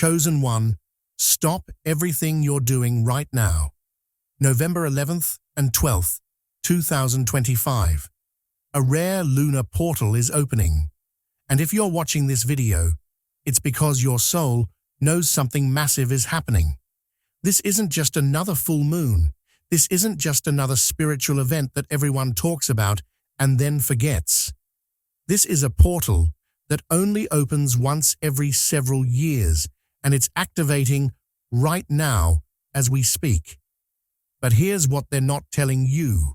Chosen one, stop everything you're doing right now. November 11th and 12th, 2025. A rare lunar portal is opening. And if you're watching this video, it's because your soul knows something massive is happening. This isn't just another full moon. This isn't just another spiritual event that everyone talks about and then forgets. This is a portal that only opens once every several years, and it's activating right now as we speak. But here's what they're not telling you.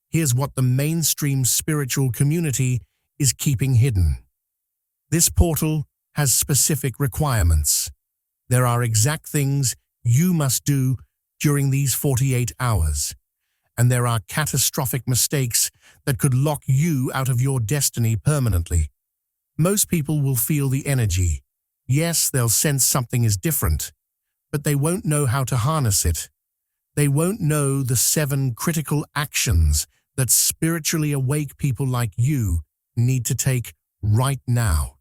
Here's what the mainstream spiritual community is keeping hidden. This portal has specific requirements. There are exact things you must do during these 48 hours. And there are catastrophic mistakes that could lock you out of your destiny permanently. Most people will feel the energy. Yes, they'll sense something is different, but they won't know how to harness it. They won't know the 7 critical actions that spiritually awake people like you need to take right now.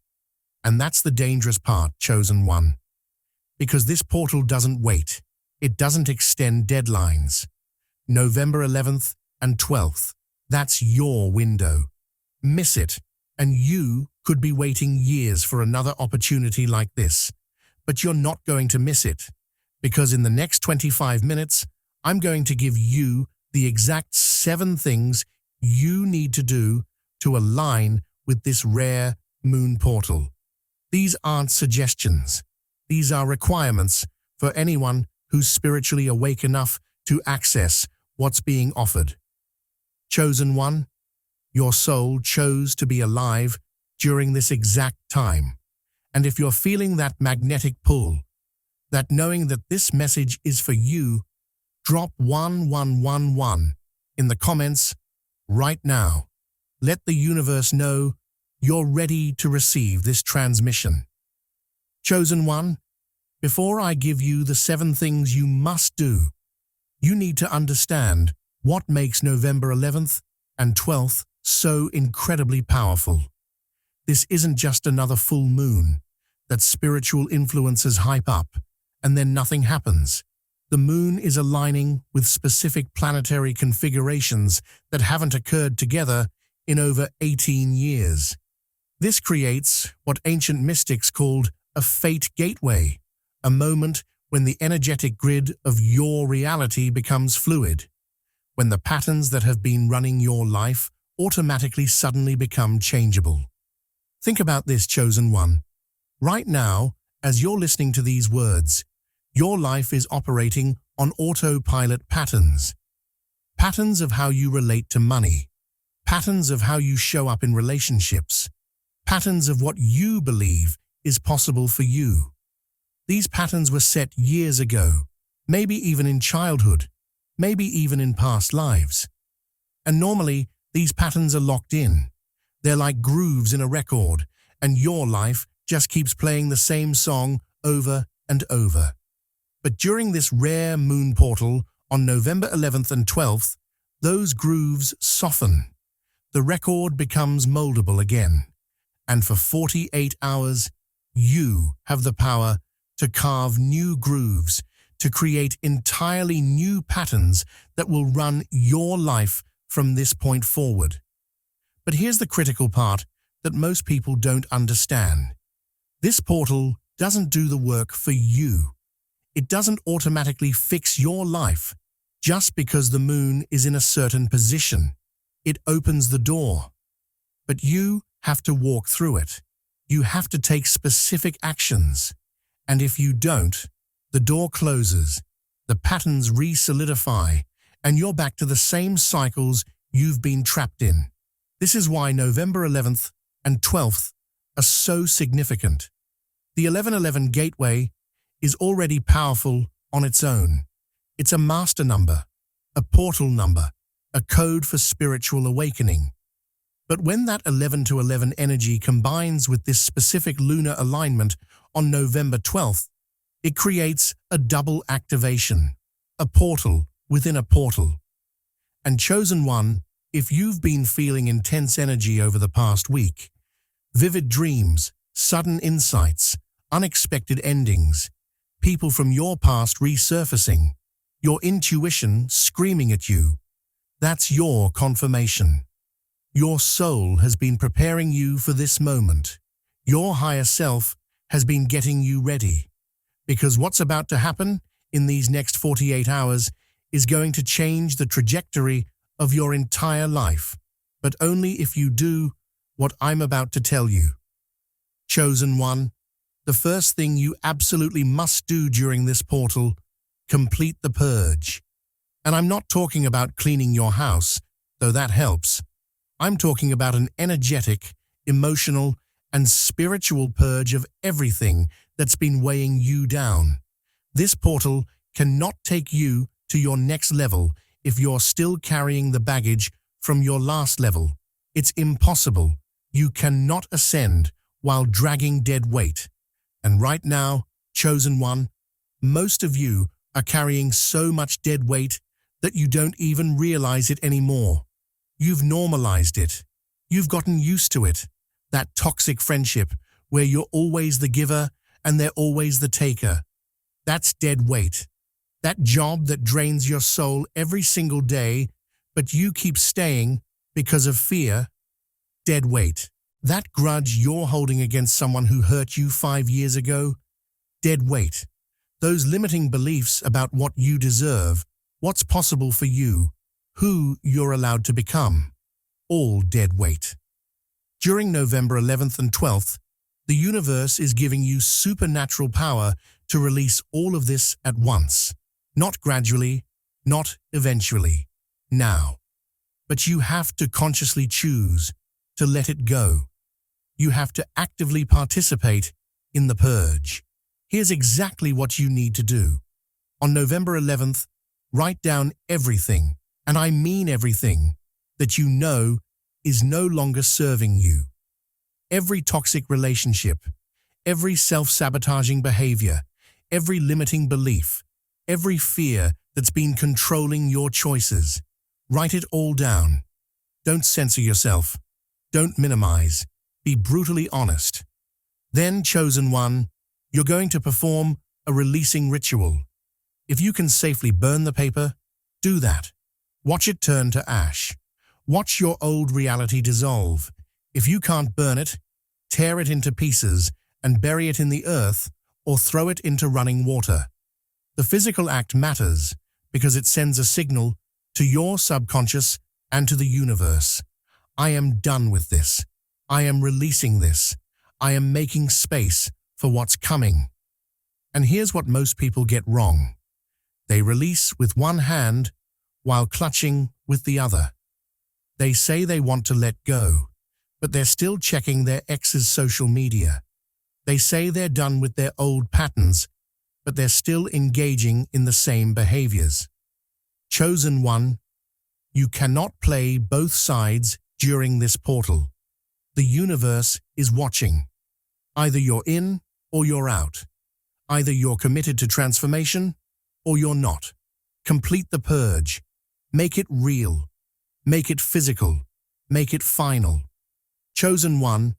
And that's the dangerous part, chosen one. Because this portal doesn't wait. It doesn't extend deadlines. November 11th and 12th, that's your window. Miss it, and you could be waiting years for another opportunity like this. But you're not going to miss it, because in the next 25 minutes, I'm going to give you the exact 7 things you need to do to align with this rare moon portal. These aren't suggestions. These are requirements for anyone who's spiritually awake enough to access what's being offered. Chosen one, your soul chose to be alive during this exact time. And if you're feeling that magnetic pull, that knowing that this message is for you, drop 1111 in the comments right now. Let the universe know you're ready to receive this transmission. Chosen one, before I give you the 7 things you must do, you need to understand what makes November 11th and 12th so incredibly powerful. This isn't just another full moon that spiritual influencers hype up and then nothing happens. The moon is aligning with specific planetary configurations that haven't occurred together in over 18 years. This creates what ancient mystics called a fate gateway, a moment when the energetic grid of your reality becomes fluid, when the patterns that have been running your life automatically suddenly become changeable. Think about this, chosen one. Right now, as you're listening to these words, your life is operating on autopilot patterns. Patterns of how you relate to money. Patterns of how you show up in relationships. Patterns of what you believe is possible for you. These patterns were set years ago, maybe even in childhood, maybe even in past lives. And normally, these patterns are locked in. They're like grooves in a record, and your life just keeps playing the same song over and over. But during this rare moon portal on November 11th and 12th, those grooves soften. The record becomes moldable again. And for 48 hours, you have the power to carve new grooves, to create entirely new patterns that will run your life from this point forward. But here's the critical part that most people don't understand. This portal doesn't do the work for you. It doesn't automatically fix your life just because the moon is in a certain position. It opens the door. But you have to walk through it. You have to take specific actions. And if you don't, the door closes, the patterns re-solidify, and you're back to the same cycles you've been trapped in. This is why November 11th and 12th are so significant. The 1111 gateway is already powerful on its own. It's a master number, a portal number, a code for spiritual awakening. But when that 11 to 11 energy combines with this specific lunar alignment on November 12th, it creates a double activation, a portal within a portal. And chosen one, if you've been feeling intense energy over the past week, vivid dreams, sudden insights, unexpected endings, people from your past resurfacing, your intuition screaming at you. That's your confirmation. Your soul has been preparing you for this moment. Your higher self has been getting you ready. Because what's about to happen in these next 48 hours is going to change the trajectory of your entire life, but only if you do what I'm about to tell you. Chosen one, the first thing you absolutely must do during this portal, complete the purge. And I'm not talking about cleaning your house, though that helps. I'm talking about an energetic, emotional, and spiritual purge of everything that's been weighing you down. This portal cannot take you to your next level if you're still carrying the baggage from your last level. It's impossible. You cannot ascend while dragging dead weight. And right now, chosen one, most of you are carrying so much dead weight that you don't even realize it anymore. You've normalized it. You've gotten used to it. That toxic friendship where you're always the giver and they're always the taker. That's dead weight. That job that drains your soul every single day, but you keep staying because of fear. Dead weight. That grudge you're holding against someone who hurt you 5 years ago. Dead weight. Those limiting beliefs about what you deserve, what's possible for you, who you're allowed to become. All dead weight. During November 11th and 12th, the universe is giving you supernatural power to release all of this at once. Not gradually, not eventually. Now. But you have to consciously choose to let it go. You have to actively participate in the purge. Here's exactly what you need to do. On November 11th, write down everything, and I mean everything, that you know is no longer serving you. Every toxic relationship, every self-sabotaging behavior, every limiting belief, every fear that's been controlling your choices. Write it all down. Don't censor yourself. Don't minimize. Be brutally honest. Then, chosen one, you're going to perform a releasing ritual. If you can safely burn the paper, do that. Watch it turn to ash. Watch your old reality dissolve. If you can't burn it, tear it into pieces and bury it in the earth or throw it into running water. The physical act matters because it sends a signal to your subconscious and to the universe. I am done with this. I am releasing this. I am making space for what's coming. And here's what most people get wrong. They release with one hand while clutching with the other. They say they want to let go, but they're still checking their ex's social media. They say they're done with their old patterns, but they're still engaging in the same behaviors. Chosen one, you cannot play both sides during this portal. The universe is watching. Either you're in or you're out. Either you're committed to transformation or you're not. Complete the purge. Make it real. Make it physical. Make it final. Chosen one,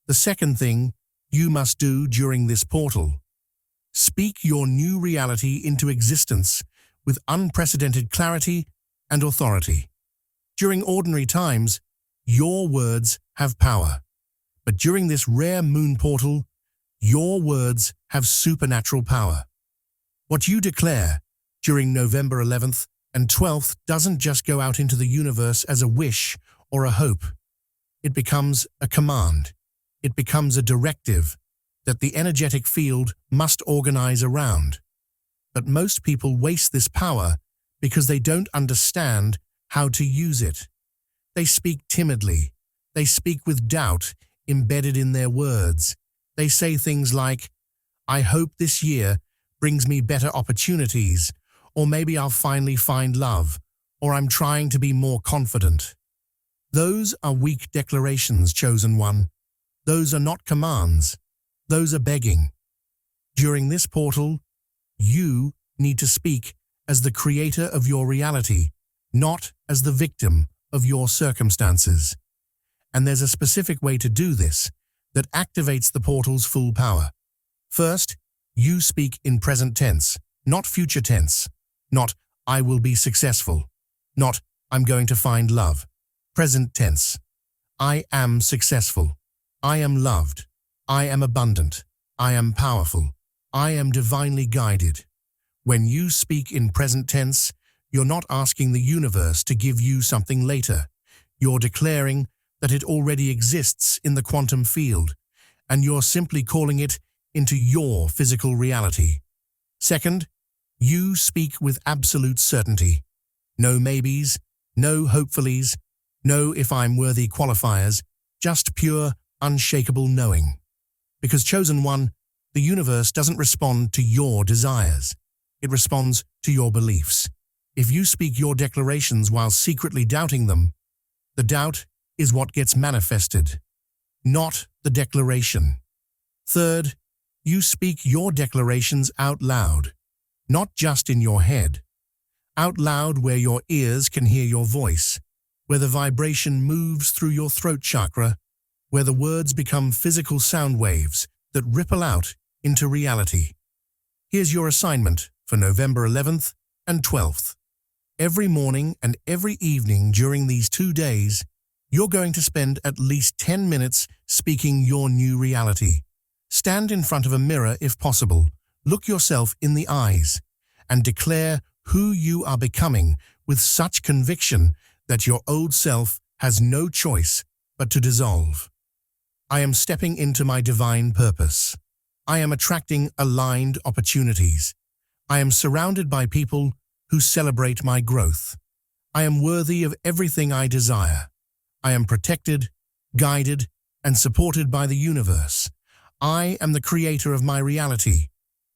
the second thing you must do during this portal. Speak your new reality into existence with unprecedented clarity and authority. During ordinary times, your words have power. But during this rare moon portal, your words have supernatural power. What you declare during November 11th and 12th doesn't just go out into the universe as a wish or a hope. It becomes a command. It becomes a directive that the energetic field must organize around. But most people waste this power because they don't understand how to use it. They speak timidly. They speak with doubt embedded in their words. They say things like, I hope this year brings me better opportunities, or maybe I'll finally find love, or I'm trying to be more confident. Those are weak declarations, chosen one. Those are not commands. Those are begging. During this portal, you need to speak as the creator of your reality, not as the victim of your circumstances. And there's a specific way to do this that activates the portal's full power. First, you speak in present tense, not future tense. Not, I will be successful. Not, I'm going to find love. Present tense. I am successful. I am loved. I am abundant. I am powerful. I am divinely guided. When you speak in present tense, you're not asking the universe to give you something later. You're declaring that it already exists in the quantum field, and you're simply calling it into your physical reality. Second, you speak with absolute certainty. No maybes, no hopefullys, no if I'm worthy qualifiers, just pure, unshakable knowing. Because chosen one, the universe doesn't respond to your desires. It responds to your beliefs. If you speak your declarations while secretly doubting them, the doubt is what gets manifested, not the declaration. Third, you speak your declarations out loud, not just in your head. Out loud where your ears can hear your voice, where the vibration moves through your throat chakra, where the words become physical sound waves that ripple out into reality. Here's your assignment for November 11th and 12th. Every morning and every evening during these 2 days, you're going to spend at least 10 minutes speaking your new reality. Stand in front of a mirror if possible, look yourself in the eyes, and declare who you are becoming with such conviction that your old self has no choice but to dissolve. I am stepping into my divine purpose. I am attracting aligned opportunities. I am surrounded by people who celebrate my growth. I am worthy of everything I desire. I am protected, guided, and supported by the universe. I am the creator of my reality,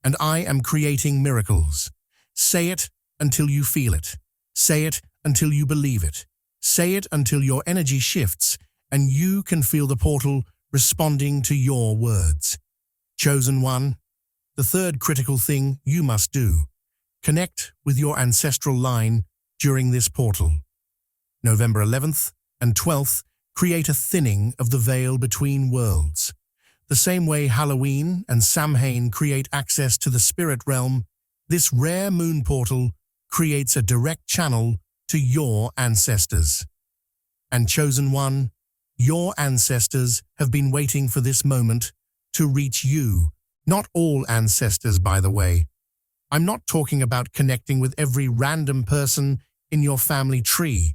and I am creating miracles. Say it until you feel it. Say it until you believe it. Say it until your energy shifts and you can feel the portal responding to your words. Chosen one, the third critical thing you must do. Connect with your ancestral line during this portal. November 11th and 12th create a thinning of the veil between worlds. The same way Halloween and Samhain create access to the spirit realm, this rare moon portal creates a direct channel to your ancestors. And chosen one, your ancestors have been waiting for this moment to reach you. Not all ancestors, by the way. I'm not talking about connecting with every random person in your family tree.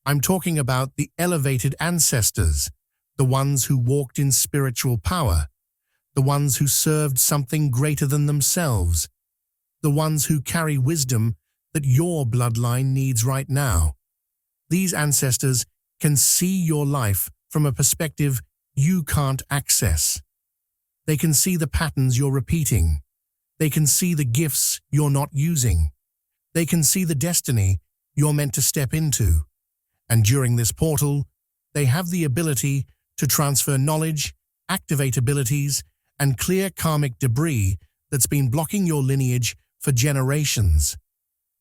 I'm talking about the elevated ancestors, the ones who walked in spiritual power, the ones who served something greater than themselves, the ones who carry wisdom that your bloodline needs right now. These ancestors can see your life from a perspective you can't access. They can see the patterns you're repeating. They can see the gifts you're not using. They can see the destiny you're meant to step into. And during this portal, they have the ability to transfer knowledge, activate abilities, and clear karmic debris that's been blocking your lineage for generations.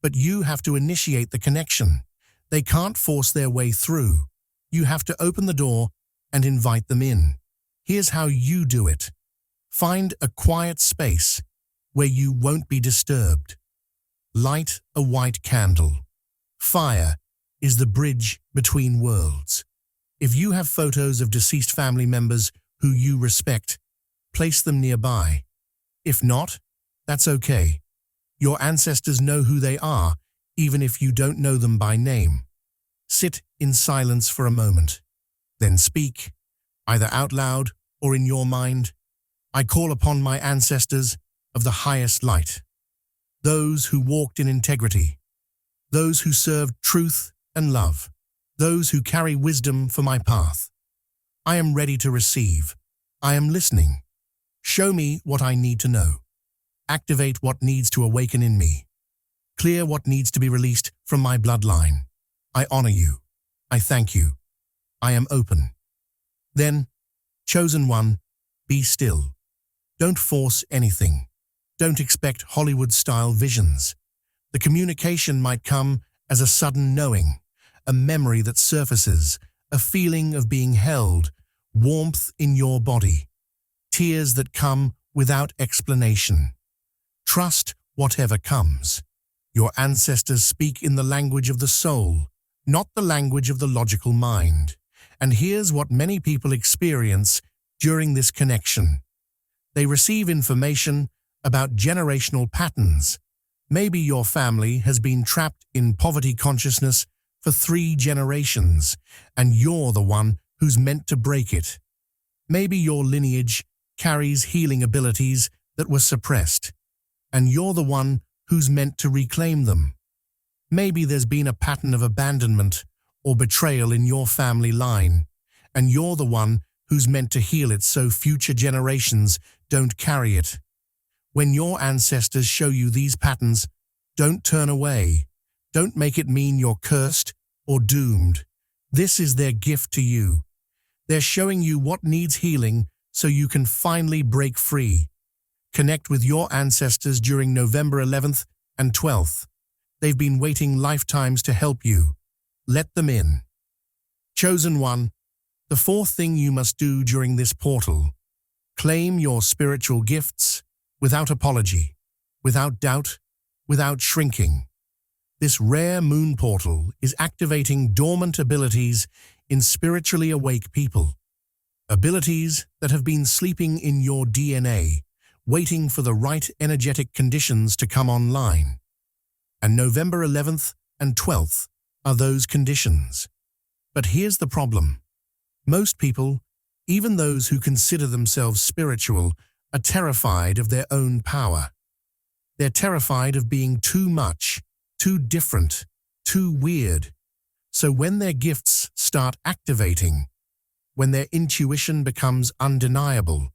But you have to initiate the connection. They can't force their way through. You have to open the door and invite them in. Here's how you do it. Find a quiet space where you won't be disturbed. Light a white candle. Fire is the bridge between worlds. If you have photos of deceased family members who you respect, place them nearby. If not, that's okay. Your ancestors know who they are, even if you don't know them by name. Sit in silence for a moment. Then speak, either out loud or in your mind. I call upon my ancestors of the highest light, those who walked in integrity, those who served truth and love, those who carry wisdom for my path. I am ready to receive. I am listening. Show me what I need to know. Activate what needs to awaken in me. Clear what needs to be released from my bloodline. I honor you. I thank you. I am open. Then, chosen one, be still. Don't force anything. Don't expect Hollywood-style visions. The communication might come as a sudden knowing, a memory that surfaces, a feeling of being held, warmth in your body, tears that come without explanation. Trust whatever comes. Your ancestors speak in the language of the soul, not the language of the logical mind. And here's what many people experience during this connection. They receive information about generational patterns. Maybe your family has been trapped in poverty consciousness for 3 generations, and you're the one who's meant to break it. Maybe your lineage carries healing abilities that were suppressed, and you're the one who's meant to reclaim them. Maybe there's been a pattern of abandonment or betrayal in your family line, and you're the one who's meant to heal it so future generations don't carry it. When your ancestors show you these patterns, don't turn away. Don't make it mean you're cursed or doomed. This is their gift to you. They're showing you what needs healing so you can finally break free. Connect with your ancestors during November 11th and 12th. They've been waiting lifetimes to help you. Let them in. Chosen one, the 4th thing you must do during this portal: claim your spiritual gifts without apology, without doubt, without shrinking. This rare moon portal is activating dormant abilities in spiritually awake people. Abilities that have been sleeping in your DNA, waiting for the right energetic conditions to come online. And November 11th and 12th are those conditions. But here's the problem. Most people, even those who consider themselves spiritual, are terrified of their own power. They're terrified of being too much, too different, too weird. So when their gifts start activating, when their intuition becomes undeniable,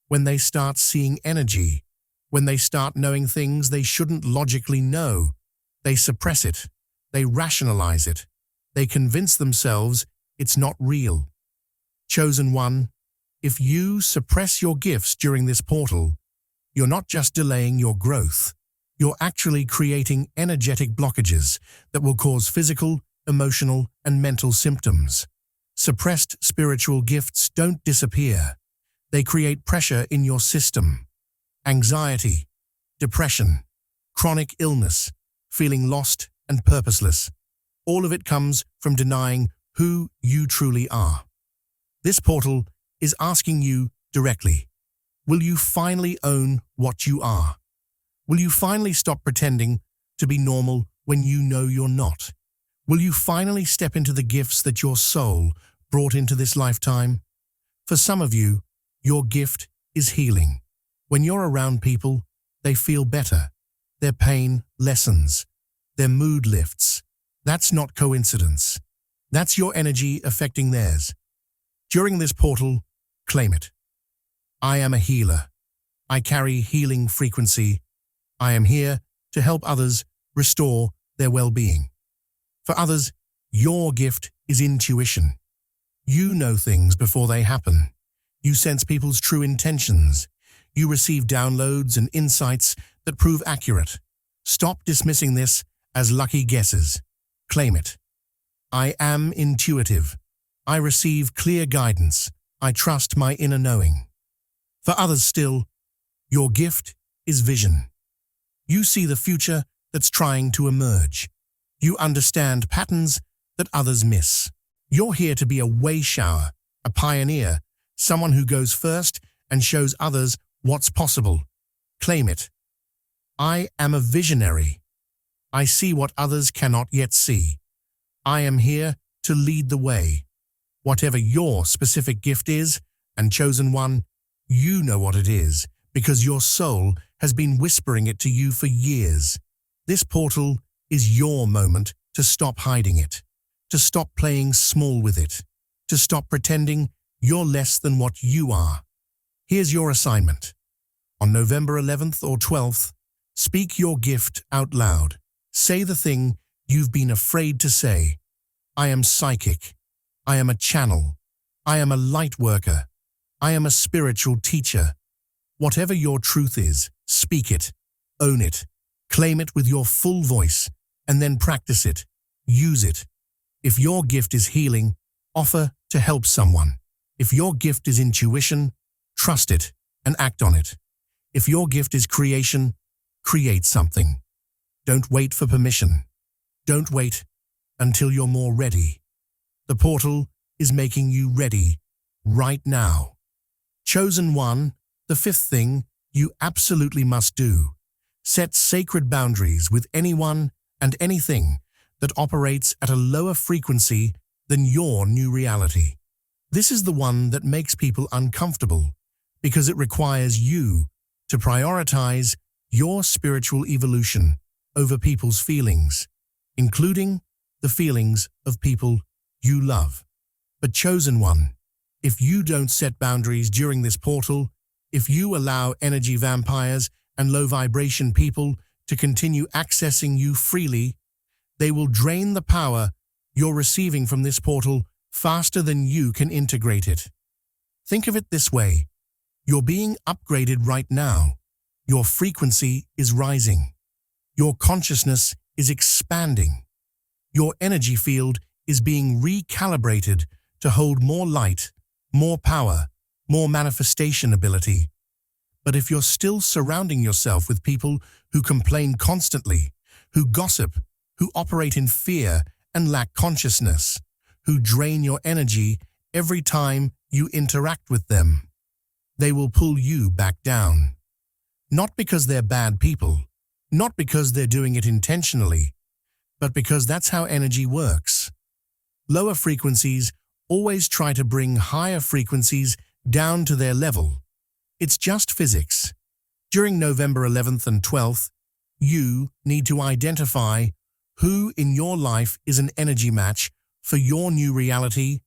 when they start seeing energy, when they start knowing things they shouldn't logically know, they suppress it, they rationalize it, they convince themselves it's not real. Chosen one, if you suppress your gifts during this portal, you're not just delaying your growth, you're actually creating energetic blockages that will cause physical, emotional, and mental symptoms. Suppressed spiritual gifts don't disappear. They create pressure in your system. Anxiety, depression, chronic illness, feeling lost and purposeless. All of it comes from denying who you truly are. This portal is asking you directly, will you finally own what you are? Will you finally stop pretending to be normal when you know you're not? Will you finally step into the gifts that your soul brought into this lifetime? For some of you, your gift is healing. When you're around people, they feel better. Their pain lessens. Their mood lifts. That's not coincidence. That's your energy affecting theirs. During this portal, claim it. I am a healer. I carry healing frequency. I am here to help others restore their well-being. For others, your gift is intuition. You know things before they happen. You sense people's true intentions. You receive downloads and insights that prove accurate. Stop dismissing this as lucky guesses. Claim it. I am intuitive. I receive clear guidance. I trust my inner knowing. For others still, your gift is vision. You see the future that's trying to emerge. You understand patterns that others miss. You're here to be a way shower, a pioneer, someone who goes first and shows others what's possible. Claim it. I am a visionary. I see what others cannot yet see. I am here to lead the way. Whatever your specific gift is, and chosen one, you know what it is, because your soul has been whispering it to you for years. This portal is your moment to stop hiding it, to stop playing small with it, to stop pretending you're less than what you are. Here's your assignment. On November 11th or 12th, speak your gift out loud. Say the thing you've been afraid to say. I am psychic. I am a channel. I am a light worker. I am a spiritual teacher. Whatever your truth is, speak it, own it, claim it with your full voice, and then practice it. Use it. If your gift is healing, offer to help someone. If your gift is intuition, trust it and act on it. If your gift is creation, create something. Don't wait for permission. Don't wait until you're more ready. The portal is making you ready right now. Chosen one, the fifth thing you absolutely must do. Set sacred boundaries with anyone and anything that operates at a lower frequency than your new reality. This is the one that makes people uncomfortable because it requires you to prioritize your spiritual evolution over people's feelings, including the feelings of people you love. But chosen one, if you don't set boundaries during this portal, if you allow energy vampires and low-vibration people to continue accessing you freely, they will drain the power you're receiving from this portal faster than you can integrate it. Think of it this way. You're being upgraded right now. Your frequency is rising. Your consciousness is expanding. Your energy field is being recalibrated to hold more light, more power, more manifestation ability. But if you're still surrounding yourself with people who complain constantly, who gossip, who operate in fear and lack consciousness, who drain your energy every time you interact with them, they will pull you back down. Not because they're bad people, not because they're doing it intentionally, but because that's how energy works. Lower frequencies always try to bring higher frequencies down to their level. It's just physics. During November 11th and 12th, you need to identify who in your life is an energy match for your new reality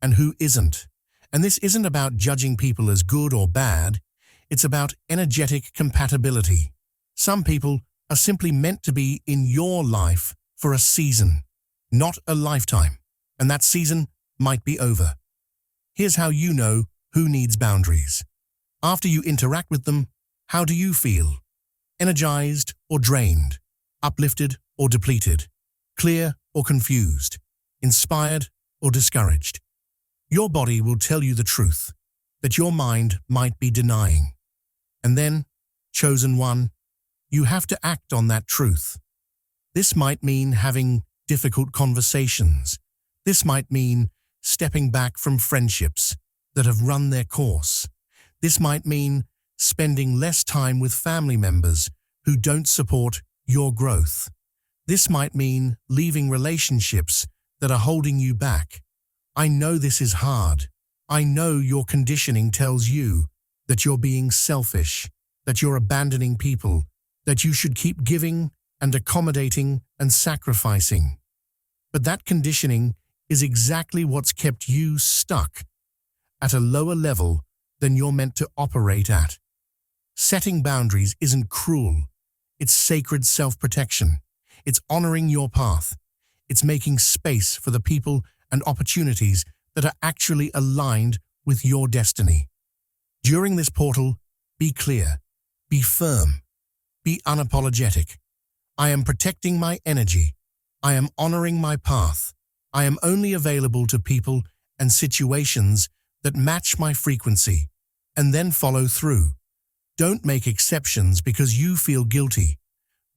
and who isn't. And this isn't about judging people as good or bad. It's about energetic compatibility. Some people are simply meant to be in your life for a season, not a lifetime. And that season might be over. Here's how you know who needs boundaries. After you interact with them, how do you feel? Energized or drained? Uplifted or depleted? Clear or confused? Inspired or discouraged? Your body will tell you the truth that your mind might be denying. And then, chosen one, you have to act on that truth. This might mean having difficult conversations. This might mean stepping back from friendships that have run their course. This might mean spending less time with family members who don't support your growth. This might mean leaving relationships that are holding you back. I know this is hard. I know your conditioning tells you that you're being selfish, that you're abandoning people, that you should keep giving and accommodating and sacrificing. But that conditioning is exactly what's kept you stuck at a lower level than you're meant to operate at. Setting boundaries isn't cruel. It's sacred self-protection. It's honoring your path. It's making space for the people and opportunities that are actually aligned with your destiny. During this portal, be clear, be firm, be unapologetic. I am protecting my energy. I am honoring my path. I am only available to people and situations that match my frequency, and then follow through. Don't make exceptions because you feel guilty.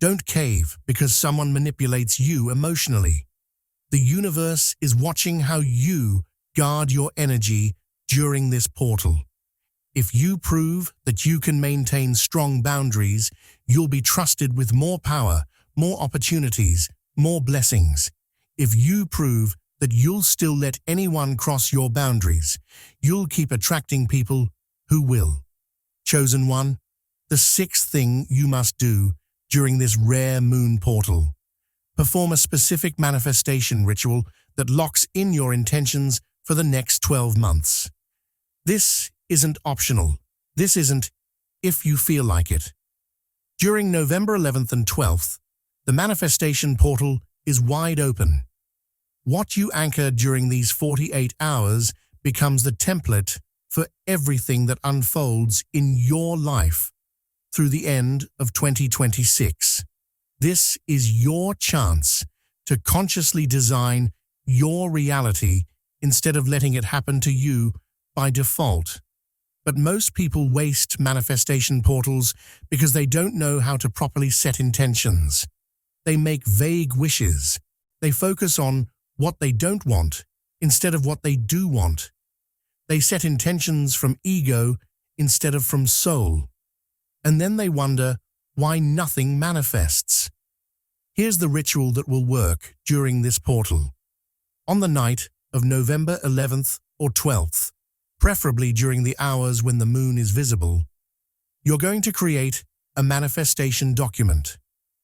Don't cave because someone manipulates you emotionally. The universe is watching how you guard your energy during this portal. If you prove that you can maintain strong boundaries, you'll be trusted with more power, more opportunities, more blessings. If you prove that you'll still let anyone cross your boundaries, you'll keep attracting people who will. Chosen one, the sixth thing you must do during this rare moon portal. Perform a specific manifestation ritual that locks in your intentions for the next 12 months. This isn't optional. This isn't if you feel like it. During November 11th and 12th, the manifestation portal is wide open. What you anchor during these 48 hours becomes the template for everything that unfolds in your life through the end of 2026. This is your chance to consciously design your reality instead of letting it happen to you by default. But most people waste manifestation portals because they don't know how to properly set intentions. They make vague wishes. They focus on what they don't want instead of what they do want. They set intentions from ego instead of from soul. And then they wonder why nothing manifests. Here's the ritual that will work during this portal. On the night of November 11th or 12th, preferably during the hours when the moon is visible, you're going to create a manifestation document,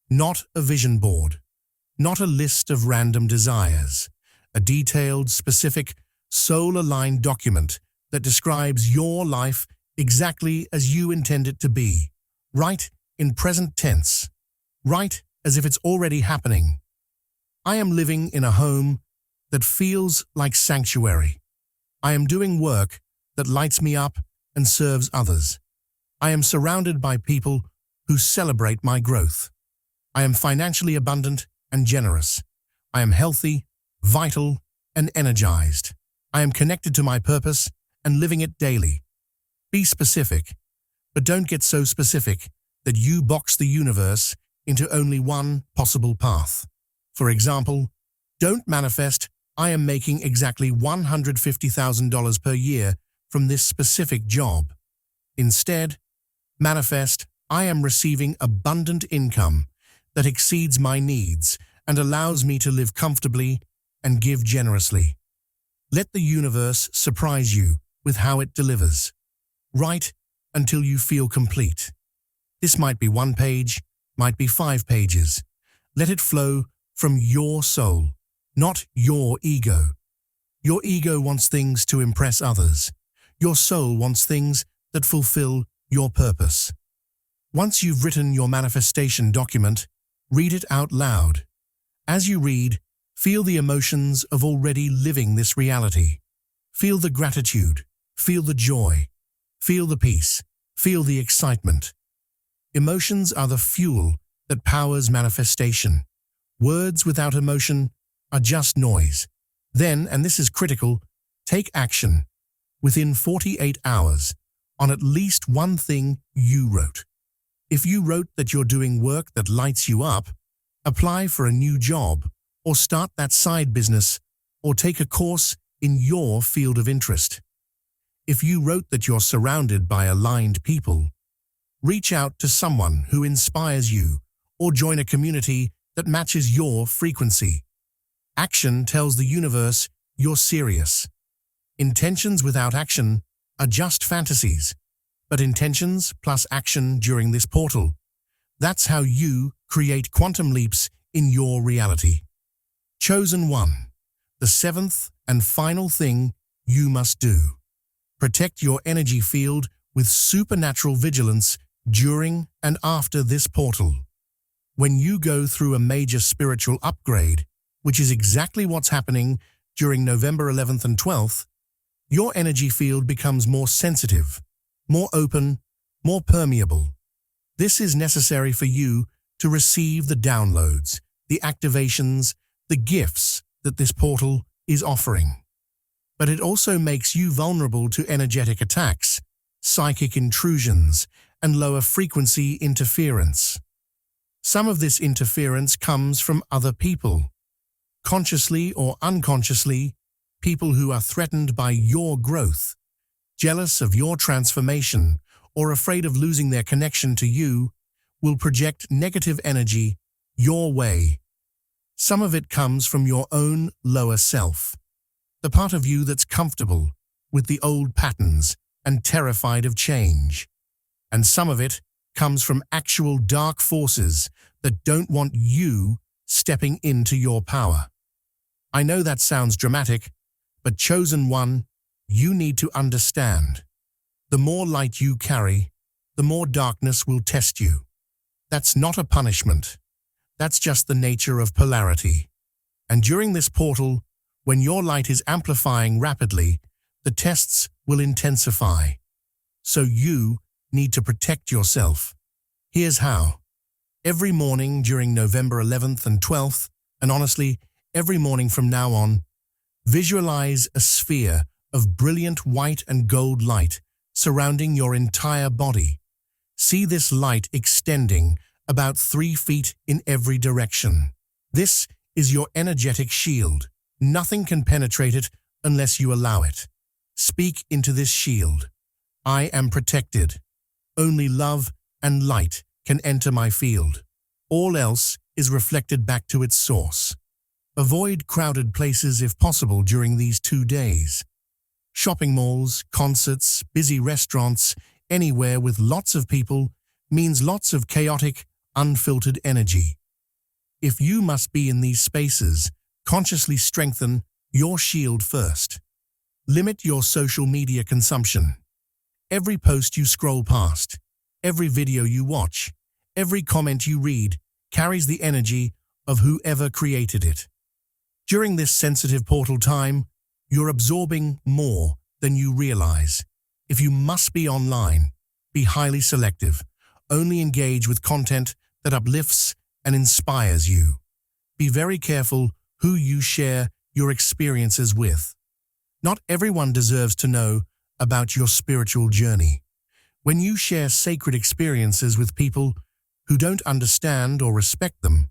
not a vision board, not a list of random desires, a detailed, specific, soul-aligned document that describes your life exactly as you intend it to be, right in present tense, right as if it's already happening. I am living in a home that feels like sanctuary. I am doing work that lights me up and serves others. I am surrounded by people who celebrate my growth. I am financially abundant and generous. I am healthy, vital, and energized. I am connected to my purpose and living it daily. Be specific, but don't get so specific that you box the universe into only one possible path. For example, don't manifest, "I am making exactly $150,000 per year from this specific job." Instead, manifest, "I am receiving abundant income that exceeds my needs and allows me to live comfortably and give generously." Let the universe surprise you with how it delivers. Write until you feel complete. This might be 1 page, might be 5 pages. Let it flow from your soul, not your ego. Your ego wants things to impress others. Your soul wants things that fulfill your purpose. Once you've written your manifestation document, read it out loud. As you read, feel the emotions of already living this reality. Feel the gratitude, feel the joy, feel the peace, feel the excitement. Emotions are the fuel that powers manifestation. Words without emotion are just noise. Then, and this is critical, take action within 48 hours on at least one thing you wrote. If you wrote that you're doing work that lights you up, apply for a new job, or start that side business, or take a course in your field of interest. If you wrote that you're surrounded by aligned people, reach out to someone who inspires you, or join a community that matches your frequency. Action tells the universe you're serious. Intentions without action are just fantasies, but intentions plus action during this portal, that's how you create quantum leaps in your reality. Chosen one, the 7th and final thing you must do. Protect your energy field with supernatural vigilance during and after this portal. When you go through a major spiritual upgrade, which is exactly what's happening during November 11th and 12th, your energy field becomes more sensitive, more open, more permeable. This is necessary for you to receive the downloads, the activations, the gifts that this portal is offering. But it also makes you vulnerable to energetic attacks, psychic intrusions, and lower frequency interference. Some of this interference comes from other people. Consciously or unconsciously, people who are threatened by your growth, jealous of your transformation, or afraid of losing their connection to you, will project negative energy your way. Some of it comes from your own lower self, the part of you that's comfortable with the old patterns and terrified of change. And some of it comes from actual dark forces that don't want you stepping into your power. I know that sounds dramatic, but chosen one, you need to understand. The more light you carry, the more darkness will test you. That's not a punishment. That's just the nature of polarity. And during this portal, when your light is amplifying rapidly, the tests will intensify. So you need to protect yourself. Here's how. Every morning during November 11th and 12th, and honestly, every morning from now on, visualize a sphere of brilliant white and gold light surrounding your entire body. See this light extending about 3 feet in every direction. This is your energetic shield. Nothing can penetrate it unless you allow it. Speak into this shield. I am protected. Only love and light can enter my field. All else is reflected back to its source. Avoid crowded places if possible during these 2 days. Shopping malls, concerts, busy restaurants, anywhere with lots of people means lots of chaotic, unfiltered energy. If you must be in these spaces, consciously strengthen your shield first. Limit your social media consumption. Every post you scroll past, every video you watch, every comment you read carries the energy of whoever created it. During this sensitive portal time, you're absorbing more than you realize. If you must be online, be highly selective. Only engage with content that uplifts and inspires you. Be very careful who you share your experiences with. Not everyone deserves to know about your spiritual journey. When you share sacred experiences with people who don't understand or respect them,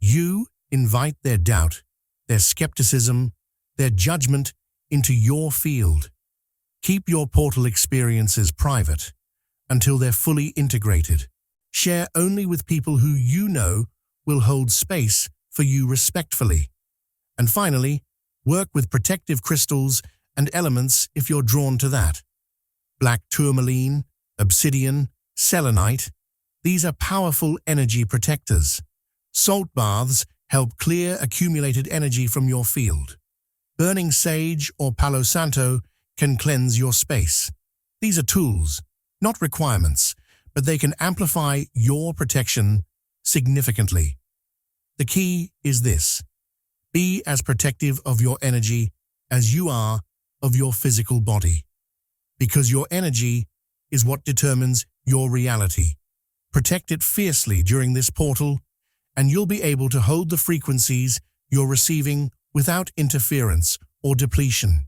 you invite their doubt, their skepticism, their judgment into your field. Keep your portal experiences private until they're fully integrated. Share only with people who you know will hold space for you respectfully. And finally, work with protective crystals and elements if you're drawn to that. Black tourmaline, obsidian, selenite, these are powerful energy protectors. Salt baths help clear accumulated energy from your field. Burning sage or Palo Santo can cleanse your space. These are tools, not requirements, but they can amplify your protection significantly. The key is this: be as protective of your energy as you are of your physical body, because your energy is what determines your reality. Protect it fiercely during this portal, and you'll be able to hold the frequencies you're receiving without interference or depletion.